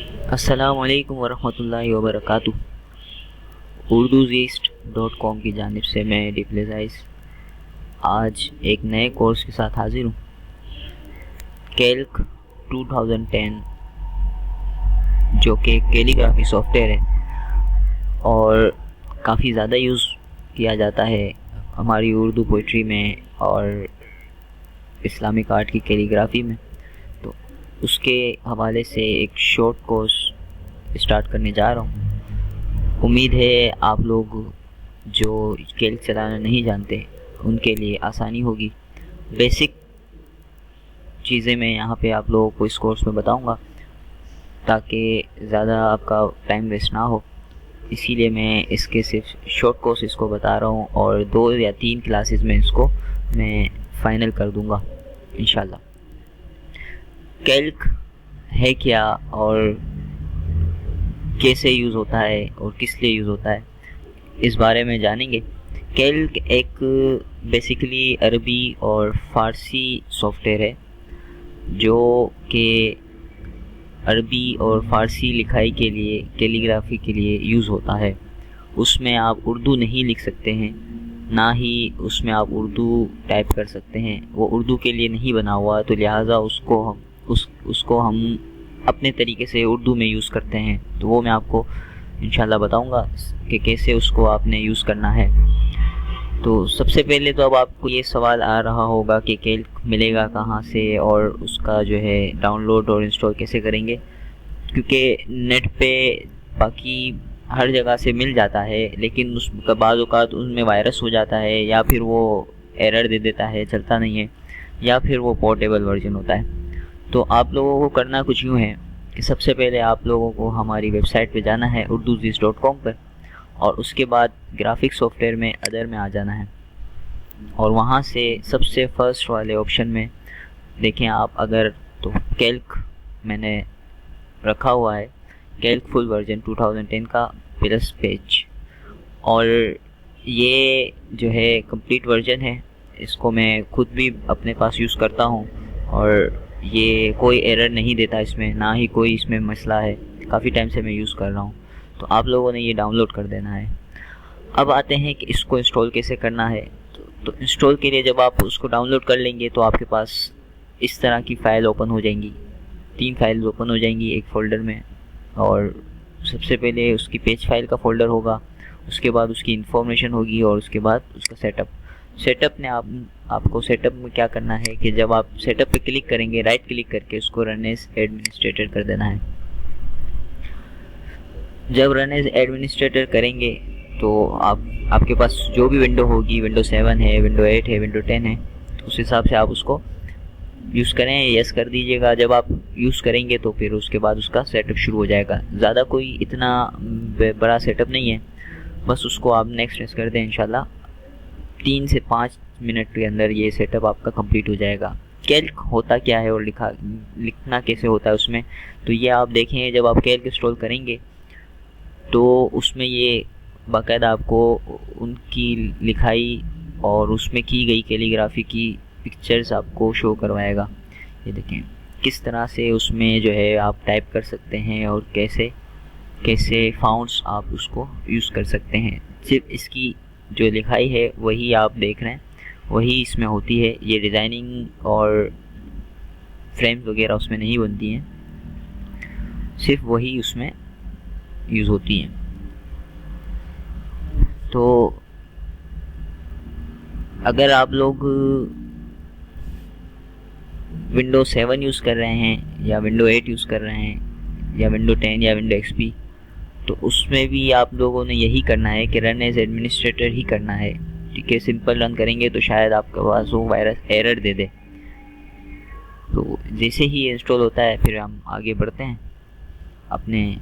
अस्सलामुअलैकुम वरहमतुल्लाहि वबरकातुहू। urdueast.com की जानिब से मैं डिप्लेजाइज आज एक नए कोर्स के साथ हाजिर हूँ। कैल्क 2010 जो कि कैलीग्राफी सॉफ्टवेयर है और काफ़ी ज़्यादा यूज़ किया जाता है हमारी उर्दू पोइट्री में और इस्लामिक आर्ट की कैलीग्राफी में। तो उसके हवाले से एक शॉर्ट कोर्स स्टार्ट करने जा रहा हूँ। उम्मीद है आप लोग जो कैल्क चलाना नहीं जानते उनके लिए आसानी होगी। बेसिक चीज़ें मैं यहाँ पे आप लोगों को इस कोर्स में बताऊँगा ताकि ज़्यादा आपका टाइम वेस्ट ना हो। इसीलिए मैं इसके सिर्फ शॉर्ट कोर्स इसको बता रहा हूँ और 2 या 3 क्लासेस में इसको मैं फाइनल कर दूँगा इंशाल्लाह। कैल्क है क्या और कैसे यूज़ होता है और किस लिए यूज़ होता है इस बारे में जानेंगे। कैल्क एक बेसिकली अरबी और फ़ारसी सॉफ्टवेयर है जो कि अरबी और फ़ारसी लिखाई के लिए कैलीग्राफी के लिए यूज़ होता है। उसमें आप उर्दू नहीं लिख सकते हैं, ना ही उसमें आप उर्दू टाइप कर सकते हैं। वो उर्दू के लिए नहीं बना हुआ, तो लिहाजा उसको हम अपने तरीके से उर्दू में यूज़ करते हैं। तो वो मैं आपको इंशाल्लाह बताऊंगा कि कैसे उसको आपने यूज़ करना है। तो सबसे पहले तो अब आपको ये सवाल आ रहा होगा कि कैल्क मिलेगा कहाँ से और उसका जो है डाउनलोड और इंस्टॉल कैसे करेंगे, क्योंकि नेट पे बाकी हर जगह से मिल जाता है, लेकिन उसका बाज़ औक़ात उसमें वायरस हो जाता है या फिर वो एरर दे देता है, चलता नहीं है, या फिर वो पोर्टेबल वर्जन होता है। तो आप लोगों को करना कुछ यूँ है कि सबसे पहले आप लोगों को हमारी वेबसाइट पे जाना है urdueast.com पर, और उसके बाद ग्राफिक सॉफ्टवेयर में अदर में आ जाना है और वहाँ से सबसे फर्स्ट वाले ऑप्शन में देखें आप अगर, तो कैल्क मैंने रखा हुआ है, कैल्क फुल वर्जन 2010 का प्लस पेज, और ये जो है कंप्लीट वर्जन है। इसको मैं खुद भी अपने पास यूज़ करता हूँ और ये कोई एरर नहीं देता इसमें, ना ही कोई इसमें मसला है। काफ़ी टाइम से मैं यूज़ कर रहा हूँ। तो आप लोगों ने ये डाउनलोड कर देना है। अब आते हैं कि इसको इंस्टॉल कैसे करना है। तो इंस्टॉल के लिए जब आप उसको डाउनलोड कर लेंगे तो आपके पास इस तरह की फ़ाइल ओपन हो जाएंगी। 3 फाइल्स ओपन हो जाएंगी एक फ़ोल्डर में, और सबसे पहले उसकी पेज फाइल का फ़ोल्डर होगा, उसके बाद उसकी इंफॉर्मेशन होगी और उसके बाद उसका सेटअप ने आपको सेटअप में क्या करना है कि जब आप सेटअप पे क्लिक करेंगे, राइट क्लिक करके उसको रन एज एडमिनिस्ट्रेटर कर देना है। जब रन एज एडमिनिस्ट्रेटर करेंगे तो आपके पास जो भी विंडो होगी, विंडो 7 है, विंडो 8 है, विंडो 10 है, तो उस हिसाब से आप उसको यूज़ करें, यस कर दीजिएगा। जब आप यूज़ करेंगे तो फिर उसके बाद उसका सेटअप शुरू हो जाएगा। ज़्यादा कोई इतना बड़ा सेटअप नहीं है, बस उसको आप नेक्स्ट कर दें। इंशाल्लाह 3 से 5 मिनट के अंदर ये सेटअप आपका कंप्लीट हो जाएगा। कैल्क होता क्या है और लिखना कैसे होता है उसमें, तो ये आप देखें। जब आप कैल्क इंस्टॉल करेंगे तो उसमें ये बाकायदा आपको उनकी लिखाई और उसमें की गई कैलीग्राफी की पिक्चर्स आपको शो करवाएगा। ये देखें किस तरह से उसमें जो है आप टाइप कर सकते हैं और कैसे कैसे फाउंट्स आप उसको यूज़ कर सकते हैं। सिर्फ इसकी जो लिखाई है वही आप देख रहे हैं, वही इसमें होती है। ये डिज़ाइनिंग और फ्रेम्स वगैरह उसमें नहीं बनती हैं, सिर्फ वही उसमें यूज़ होती हैं। तो अगर आप लोग विंडो 7 यूज़ कर रहे हैं या विंडो 8 यूज़ कर रहे हैं या विंडो 10 या विंडो XP, तो उसमें भी आप लोगों ने यही करना है कि रन एज एडमिनिस्ट्रेटर ही करना है। ठीक है, सिंपल रन करेंगे तो शायद आपके पास वो वायरस एरर दे दे। तो जैसे ही इंस्टॉल होता है फिर हम आगे बढ़ते हैं अपने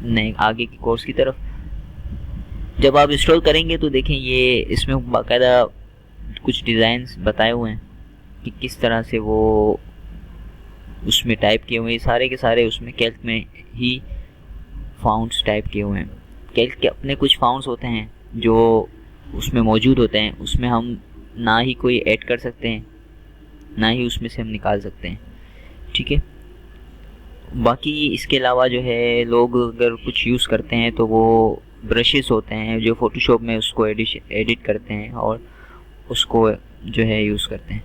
नए आगे की कोर्स की तरफ। जब आप इंस्टॉल करेंगे तो देखें ये इसमें बाकायदा कुछ डिज़ाइंस बताए हुए हैं कि किस तरह से वो उसमें टाइप किए हुए हैं। सारे के सारे उसमें कैल्क में ही फाउंट्स टाइप किए हुए हैं। कैल्क के अपने कुछ फाउंट्स होते हैं जो उसमें मौजूद होते हैं, उसमें हम ना ही कोई ऐड कर सकते हैं, ना ही उसमें से हम निकाल सकते हैं। ठीक है, बाकी इसके अलावा जो है लोग अगर कुछ यूज़ करते हैं तो वो ब्रशेस होते हैं जो फ़ोटोशॉप में उसको एडिट करते हैं और उसको जो है यूज़ करते हैं।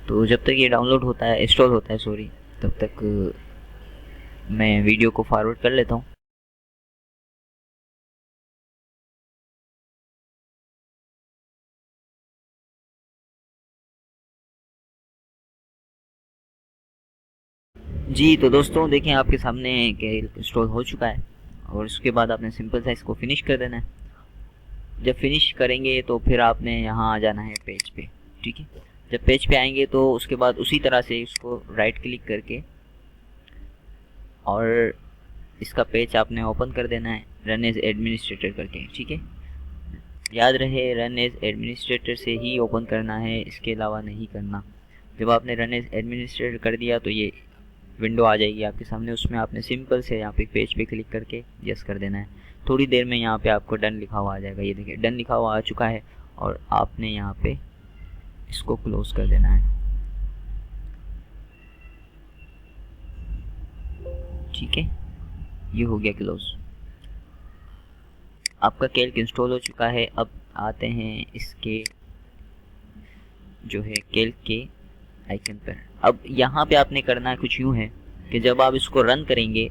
तो जब तक ये डाउनलोड होता है, इंस्टॉल होता है सॉरी, तब तक मैं वीडियो को फॉरवर्ड कर लेता हूँ। जी तो दोस्तों देखें आपके सामने कैल इंस्टॉल हो चुका है और उसके बाद आपने सिंपल सा इसको फिनिश कर देना है। जब फिनिश करेंगे तो फिर आपने यहाँ आ जाना है पेज पे, ठीक है। जब पेज पे आएंगे तो उसके बाद उसी तरह से इसको राइट क्लिक करके और इसका पेज आपने ओपन कर देना है रन एज एडमिनिस्ट्रेटर करके, ठीक है। याद रहे रन एज एडमिनिस्ट्रेटर से ही ओपन करना है, इसके अलावा नहीं करना। जब आपने रन एज एडमिनिस्ट्रेटर कर दिया तो ये विंडो आ जाएगी आपके सामने, उसमें आपने सिंपल से यहाँ पे पेज पे क्लिक करके यस कर देना है। थोड़ी देर में यहाँ पे आपको डन लिखा हुआ आ जाएगा, ये देखिए डन लिखा हुआ आ चुका है और आपने यहाँ पे इसको क्लोज कर देना है, ठीक है। ये हो गया क्लोज। आपका कैल्क इंस्टॉल हो चुका है। अब आते हैं इसके जो है कैल्क के आइकन पर। अब यहाँ पे आपने करना है कुछ यूँ है कि जब आप इसको रन करेंगे,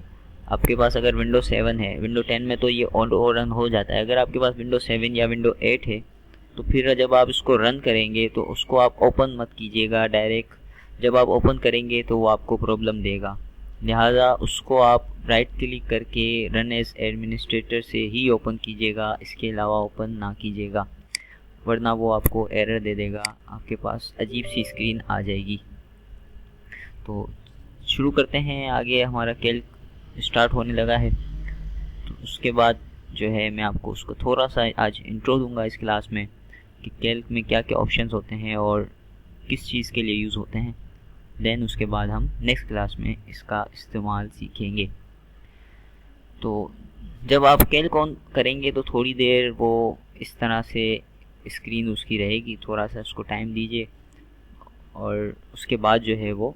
आपके पास अगर विंडो 7 है, विंडो 10 में तो ये ऑटो रन हो जाता है। अगर आपके पास विंडो 7 या विंडो 8 है तो फिर जब आप इसको रन करेंगे तो उसको आप ओपन मत कीजिएगा डायरेक्ट। जब आप ओपन करेंगे तो वो आपको प्रॉब्लम देगा, लिहाजा उसको आप राइट क्लिक करके रन एज एडमिनिस्ट्रेटर से ही ओपन कीजिएगा, इसके अलावा ओपन ना कीजिएगा, वरना वो आपको एरर दे देगा, आपके पास अजीब सी स्क्रीन आ जाएगी। तो शुरू करते हैं, आगे हमारा कैल्क स्टार्ट होने लगा है। तो उसके बाद जो है मैं आपको उसको थोड़ा सा आज इंट्रो दूंगा इस क्लास में कि कैल्क में क्या क्या ऑप्शंस होते हैं और किस चीज़ के लिए यूज़ होते हैं। देन उसके बाद हम नेक्स्ट क्लास में इसका इस्तेमाल सीखेंगे। तो जब आप कैल्क ऑन करेंगे तो थोड़ी देर वो इस तरह से स्क्रीन उसकी रहेगी, थोड़ा सा उसको टाइम दीजिए और उसके बाद जो है वो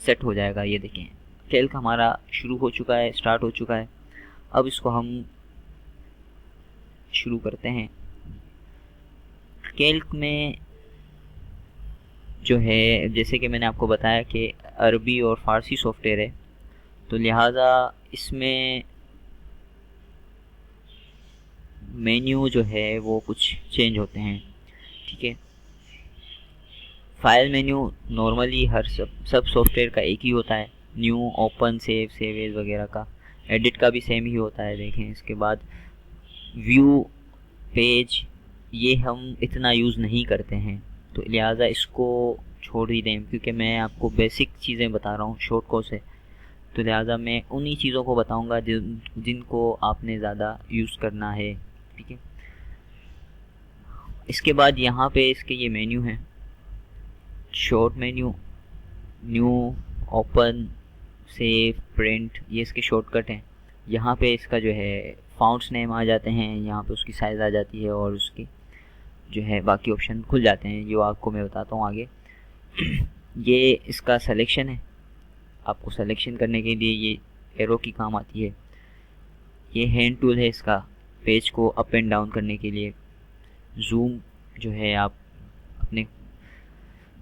सेट हो जाएगा। ये देखें कैल्क हमारा शुरू हो चुका है, स्टार्ट हो चुका है। अब इसको हम शुरू करते हैं। कैल्क में जो है जैसे कि मैंने आपको बताया कि अरबी और फ़ारसी सॉफ्टवेयर है, तो लिहाजा इसमें मेन्यू जो है वो कुछ चेंज होते हैं, ठीक है। फाइल मेन्यू नॉर्मली हर सब सॉफ्टवेयर का एक ही होता है, न्यू, ओपन, सेव एज वगैरह का। एडिट का भी सेम ही होता है, देखें। इसके बाद व्यू, पेज, ये हम इतना यूज़ नहीं करते हैं, तो लिहाजा इसको छोड़ ही दें, क्योंकि मैं आपको बेसिक चीज़ें बता रहा हूँ शॉर्ट कोर्स है। तो लिहाजा मैं उन्हीं चीज़ों को बताऊँगा जिनको आपने ज़्यादा यूज़ करना है, ठीक है। इसके बाद यहाँ पे इसके ये मेन्यू हैं, short menu, new, open, save, print, ये इसके शॉर्टकट हैं। यहाँ पे इसका जो है फाउंट्स नेम आ जाते हैं, यहाँ पे उसकी साइज़ आ जाती है और उसकी जो है बाकी ऑप्शन खुल जाते हैं, जो आपको मैं बताता हूँ आगे। ये इसका सिलेक्शन है, आपको सिलेक्शन करने के लिए ये एरो की काम आती है। ये हैंड टूल है इसका, पेज को अप एंड डाउन करने के लिए। जूम जो है आप अपने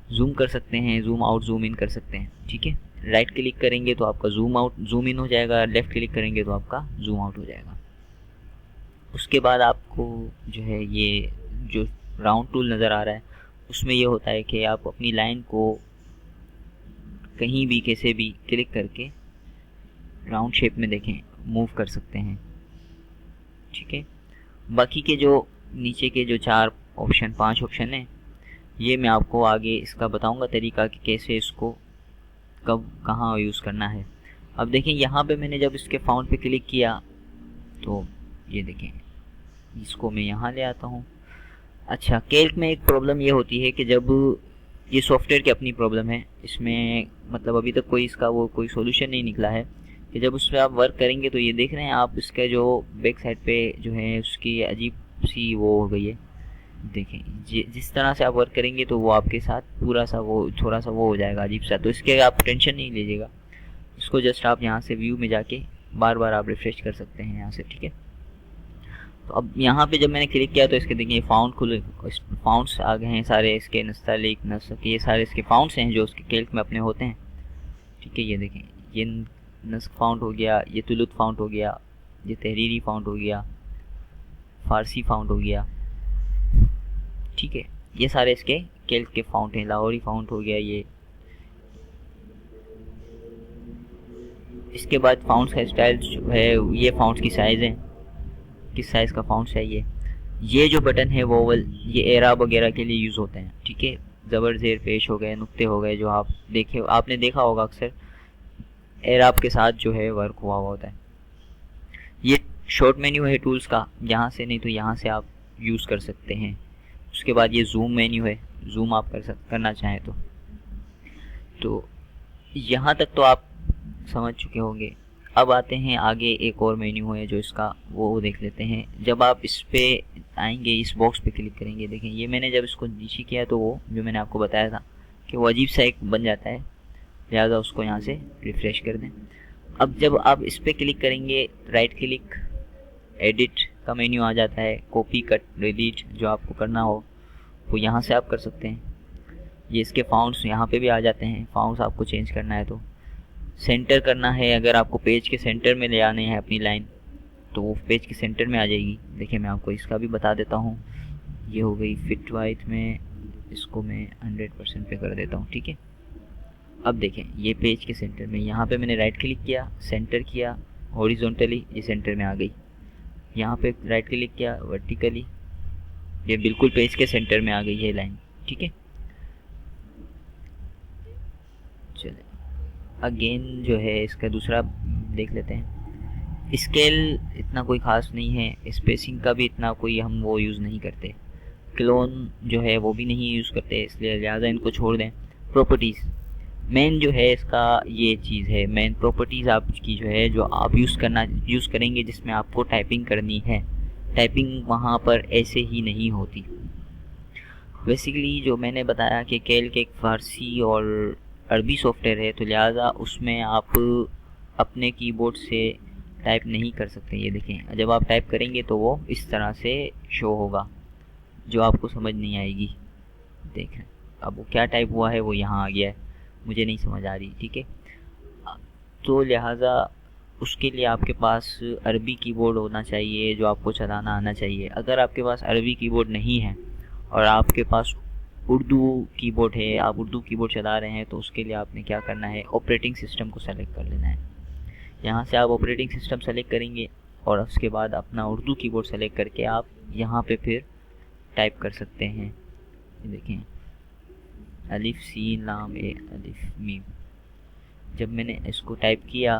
जूम कर सकते हैं, जूम आउट, जूम इन कर सकते हैं, ठीक है। राइट क्लिक करेंगे तो आपका जूम आउट, जूम इन हो जाएगा, लेफ़्ट क्लिक करेंगे तो आपका जूम आउट हो जाएगा। उसके बाद आपको जो है ये जो राउंड टूल नज़र आ रहा है, उसमें ये होता है कि आप अपनी लाइन को कहीं भी कैसे भी क्लिक करके राउंड शेप में देखें मूव कर सकते हैं, ठीक है। बाकी के जो नीचे के जो 5 ऑप्शन हैं, ये मैं आपको आगे इसका बताऊंगा तरीका कि कैसे इसको कब कहाँ यूज़ करना है। अब देखें यहाँ पे मैंने जब इसके फाउंड पे क्लिक किया तो ये देखें, इसको मैं यहाँ ले आता हूँ। अच्छा, कैल्क में एक प्रॉब्लम ये होती है कि जब ये सॉफ्टवेयर की अपनी प्रॉब्लम है, इसमें मतलब अभी तक कोई इसका वो कोई सोल्यूशन नहीं निकला है कि जब उस पर आप वर्क करेंगे तो ये देख रहे हैं आप, इसका जो बैक साइड पे जो है उसकी अजीब सी वो हो गई है, देखें जिस तरह से आप वर्क करेंगे तो वो आपके साथ पूरा सा वो थोड़ा सा वो हो जाएगा अजीब सा, तो इसके आप टेंशन नहीं लीजिएगा। इसको जस्ट आप यहाँ से व्यू में जाके बार बार आप रिफ्रेश कर सकते हैं यहाँ से, ठीक है। तो अब यहाँ पे जब मैंने क्लिक किया तो इसके देखिए फाउंड खुले, फाउंड्स आ गए हैं सारे इसके, नस्तलिक नस्क, ये सारे इसके फाउंड्स हैं जो उसके कैल्क में अपने होते हैं, ठीक है। ये देखें, ये नस्क फाउंड हो गया, ये तुलुत फाउंड हो गया, ये तहरीरी फाउंड हो गया, फारसी फाउंड हो गया, ठीक है। ये सारे इसके कैल्क के फाउंड हैं। लाहौरी फाउंड हो गया ये। इसके बाद फाउंड्स का स्टाइल जो है, ये फाउंड्स की साइज़ है, किस साइज़ का फाउंड चाहिए। ये जो बटन है वोवल, ये एराब वगैरह के लिए यूज़ होते हैं, ठीक है। ज़बर ज़ेर पेश हो गए, नुक्ते हो गए, जो आप देखे आपने देखा होगा अक्सर एराब के साथ जो है वर्क हुआ होता है। ये शॉर्ट मेन्यू है टूल्स का, यहाँ से नहीं तो यहाँ से आप यूज़ कर सकते हैं। उसके बाद ये जूम मेन्यू है, जूम आप करना चाहें तो यहाँ तक तो आप समझ चुके होंगे। अब आते हैं आगे, एक और मेन्यू है जो इसका, वो देख लेते हैं। जब आप इस पे आएंगे, इस बॉक्स पे क्लिक करेंगे, देखें ये मैंने जब इसको नीचे किया तो वो जो मैंने आपको बताया था कि वो अजीब सा एक बन जाता है, लिहाजा उसको यहाँ से रिफ़्रेश कर दें। अब जब आप इस पे क्लिक करेंगे, राइट क्लिक, एडिट का मेन्यू आ जाता है, कॉपी कट डिलीट जो आपको करना हो वो यहाँ से आप कर सकते हैं। ये इसके फाउंड्स यहाँ पे भी आ जाते हैं, फाउंड्स आपको चेंज करना है तो सेंटर करना है। अगर आपको पेज के सेंटर में ले आने हैं अपनी लाइन तो वो पेज के सेंटर में आ जाएगी। देखिए मैं आपको इसका भी बता देता हूँ। ये हो गई फिट वाइथ में, इसको मैं 100% पे कर देता हूँ, ठीक है। अब देखें ये पेज के सेंटर में, यहाँ पे मैंने राइट क्लिक किया, सेंटर किया हॉरिजॉन्टली, ये सेंटर में आ गई। यहाँ पे राइट क्लिक किया वर्टिकली, ये बिल्कुल पेज के सेंटर में आ गई है लाइन, ठीक है। चलिए अगेन जो है इसका दूसरा देख लेते हैं। स्केल इतना कोई ख़ास नहीं है, स्पेसिंग का भी इतना कोई हम वो यूज़ नहीं करते, क्लोन जो है वो भी नहीं यूज़ करते, इसलिए लिहाजा इनको छोड़ दें। प्रॉपर्टीज़ मेन जो है इसका ये चीज़ है, मेन प्रॉपर्टीज़ आपकी जो है, जो आप यूज़ करेंगे जिसमें आपको टाइपिंग करनी है। टाइपिंग वहाँ पर ऐसे ही नहीं होती। बेसिकली जो मैंने बताया कि कैल्क एक फ़ारसी और अरबी सॉफ्टवेयर है, तो लिहाजा उसमें आप अपने कीबोर्ड से टाइप नहीं कर सकते। ये देखें जब आप टाइप करेंगे तो वो इस तरह से शो होगा, जो आपको समझ नहीं आएगी। देखें अब वो क्या टाइप हुआ है वो यहाँ आ गया है, मुझे नहीं समझ आ रही, ठीक है। तो लिहाजा उसके लिए आपके पास अरबी कीबोर्ड होना चाहिए जो आपको चलाना आना चाहिए। अगर आपके पास अरबी कीबोर्ड नहीं है और आपके पास उर्दू कीबोर्ड है, आप उर्दू कीबोर्ड चला रहे हैं, तो उसके लिए आपने क्या करना है, ऑपरेटिंग सिस्टम को सेलेक्ट कर लेना है। यहाँ से आप ऑपरेटिंग सिस्टम सेलेक्ट करेंगे और उसके बाद अपना उर्दू कीबोर्ड सेलेक्ट करके आप यहाँ पे फिर टाइप कर सकते हैं। देखें अलिफ सीन लाम ए अलिफ मीम, जब मैंने इसको टाइप किया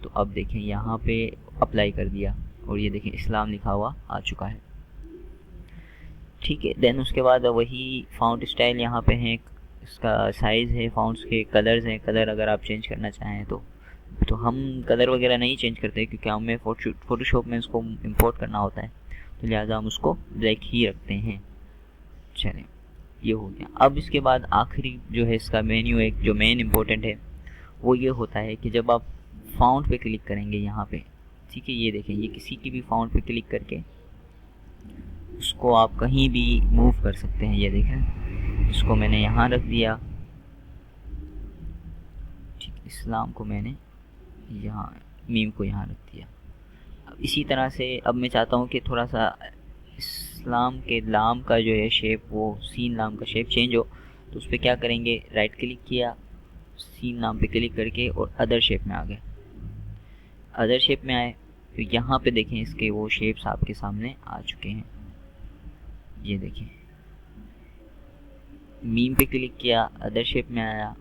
तो अब देखें यहाँ पे अप्लाई कर दिया और ये देखें इस्लाम लिखा हुआ आ चुका है, ठीक है। देन उसके बाद वही फाउंट स्टाइल यहाँ पे है, इसका साइज़ है, फाउंट्स के कलर्स हैं, कलर अगर आप चेंज करना चाहें तो हम कलर वगैरह नहीं चेंज करते क्योंकि हमें फ़ोटोशॉप में उसको इंपोर्ट करना होता है, तो लिहाजा हम उसको ब्लैक ही रखते हैं। चलें ये हो गया। अब इसके बाद आखिरी जो है इसका मेन्यू, एक जो मेन इम्पोर्टेंट है वो ये होता है कि जब आप फाउंट पे क्लिक करेंगे यहाँ पे, ठीक है, ये देखें ये किसी की भी फाउंट पे क्लिक करके उसको आप कहीं भी मूव कर सकते हैं। ये देखें इसको मैंने यहाँ रख दिया, ठीक, इस्लाम को मैंने यहाँ, मीम को यहाँ रख दिया। अब इसी तरह से अब मैं चाहता हूँ कि थोड़ा सा इस्लाम के लाम का जो है शेप, वो सीन लाम का शेप चेंज हो, तो उस पर क्या करेंगे, राइट क्लिक किया, सीन नाम पे क्लिक करके और अदर शेप में आ गए। अदर शेप में आए तो यहाँ पे देखें इसके वो शेप्स आपके सामने आ चुके हैं। ये देखें मीम पे क्लिक किया, अदर शेप में आया,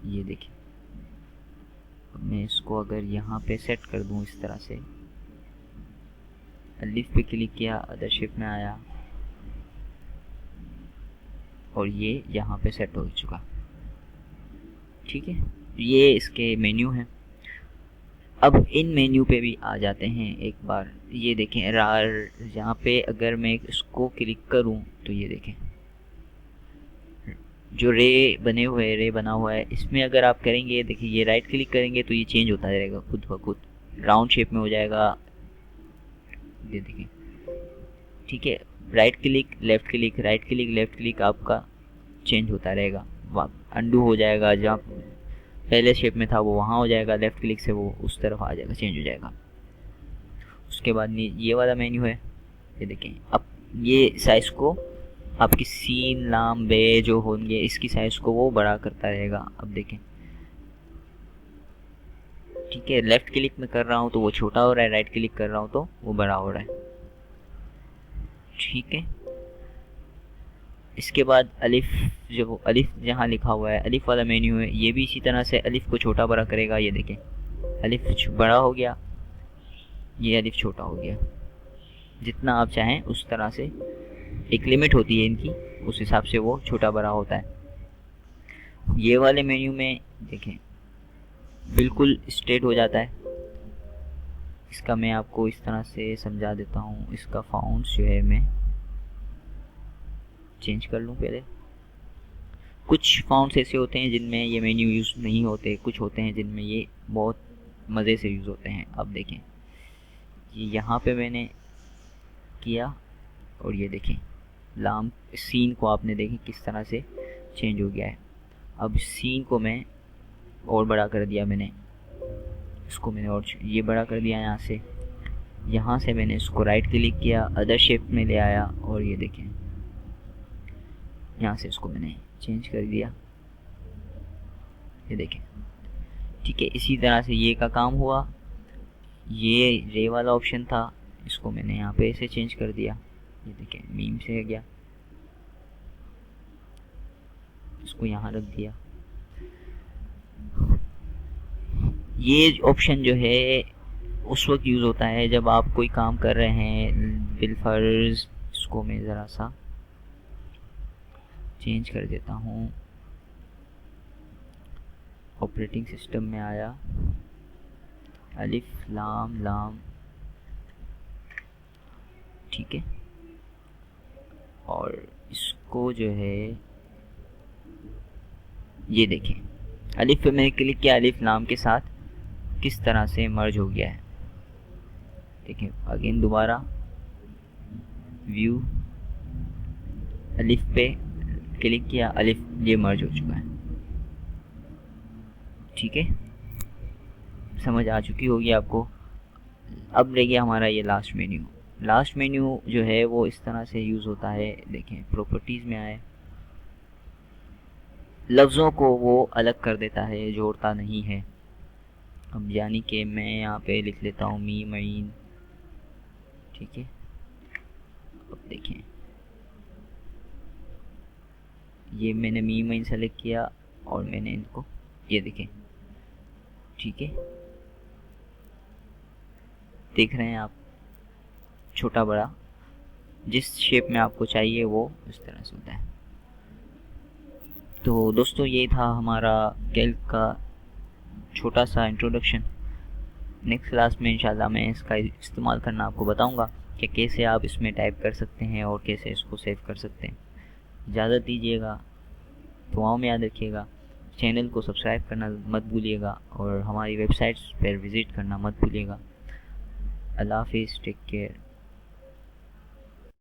ये देखें। अब मैं इसको अगर यहाँ पे सेट कर दूँ इस तरह से, अलिफ पे क्लिक किया, अदर शेप में आया और ये यहाँ पे सेट हो चुका, ठीक है। ये इसके मेन्यू हैं। अब इन मेन्यू पे भी आ जाते हैं एक बार। ये देखें रार, यहाँ पे अगर मैं इसको क्लिक करूँ तो ये देखें जो रे बने हुए, रे बना हुआ है, इसमें अगर आप करेंगे, देखिए ये राइट क्लिक करेंगे तो ये चेंज होता रहेगा खुद ब खुद, राउंड शेप में हो जाएगा। ये देखिए, ठीक है, right click left click, right click left click, आपका चेंज होता रहेगा। अंडू हो जाएगा, जहाँ पहले शेप में था वो वहाँ हो जाएगा, लेफ्ट क्लिक से वो उस तरफ आ जाएगा, चेंज हो जाएगा। उसके बाद ये वाला मेन्यू है, ये देखें। अब ये साइज़ को आपकी सीन लाम बे जो होंगे इसकी साइज़ को वो बड़ा करता रहेगा। अब देखें, ठीक है, लेफ्ट क्लिक में कर रहा हूँ तो वो छोटा हो रहा है, राइट क्लिक कर रहा हूँ तो वो बड़ा हो रहा है, ठीक है। इसके बाद अलिफ, जो अलिफ जहाँ लिखा हुआ है, अलिफ वाला मेन्यू है, ये भी इसी तरह से अलिफ को छोटा बड़ा करेगा। ये देखें, अलिफ बड़ा हो गया, ये अलिफ छोटा हो गया। जितना आप चाहें उस तरह से, एक लिमिट होती है इनकी, उस हिसाब से वो छोटा बड़ा होता है। ये वाले मेन्यू में देखें बिल्कुल स्ट्रेट हो जाता है। इसका मैं आपको इस तरह से समझा देता हूँ। इसका फाउंड्स जो है मैं चेंज कर लूँ पहले। कुछ फाउंड्स ऐसे होते हैं जिनमें ये मेन्यू यूज़ नहीं होते, कुछ होते हैं जिनमें ये बहुत मज़े से यूज़ होते हैं। अब देखें, ये यहाँ पे मैंने किया और ये देखें लाम सीन को आपने देखें किस तरह से चेंज हो गया है। अब सीन को मैं और बड़ा कर दिया, मैंने इसको मैंने और ये बड़ा कर दिया। यहाँ से मैंने इसको राइट क्लिक किया, अदर शेप में ले आया और ये देखें यहाँ से इसको मैंने चेंज कर दिया, ये देखें, ठीक है। इसी तरह से ये का काम हुआ। ये रे वाला ऑप्शन था, इसको मैंने यहाँ पे ऐसे चेंज कर दिया, ये देखें मीम से गया, इसको यहाँ रख दिया। ये ऑप्शन जो है उस वक्त यूज़ होता है जब आप कोई काम कर रहे हैं बिलफर्ज। इसको मैं ज़रा सा चेंज कर देता हूँ। ऑपरेटिंग सिस्टम में आया, अलिफ लाम लाम, ठीक है। और इसको जो है ये देखें, अलिफ पे मैंने क्लिक किया, अलिफ लाम के साथ किस तरह से मर्ज हो गया है। देखें अगेन दोबारा व्यू, अलिफ पे क्लिक किया, अलिफ ये मर्ज हो चुका है, ठीक है। समझ आ चुकी होगी आपको। अब रह गया हमारा ये लास्ट मेन्यू। लास्ट मेन्यू जो है वो इस तरह से यूज़ होता है। देखें प्रॉपर्टीज़ में आए, लफ्ज़ों को वो अलग कर देता है, जोड़ता नहीं है। अब यानी कि मैं यहाँ पे लिख लेता हूँ मी मईन, ठीक है। अब देखें ये मैंने मी मईन सेलेक्ट किया और मैंने इनको, ये देखें, ठीक है, देख रहे हैं आप, छोटा बड़ा जिस शेप में आपको चाहिए वो इस तरह से होता है। तो दोस्तों ये था हमारा कैल्क का छोटा सा इंट्रोडक्शन। नेक्स्ट क्लास में इंशाल्लाह मैं इसका इस्तेमाल करना आपको बताऊंगा कि कैसे आप इसमें टाइप कर सकते हैं और कैसे इसको सेव कर सकते हैं। इजाज़त दीजिएगा, दुआओं में याद रखिएगा, चैनल को सब्सक्राइब करना मत भूलिएगा और हमारी वेबसाइट्स पर विज़िट करना मत भूलिएगा। अल्लाह हाफिज़, टेक केयर।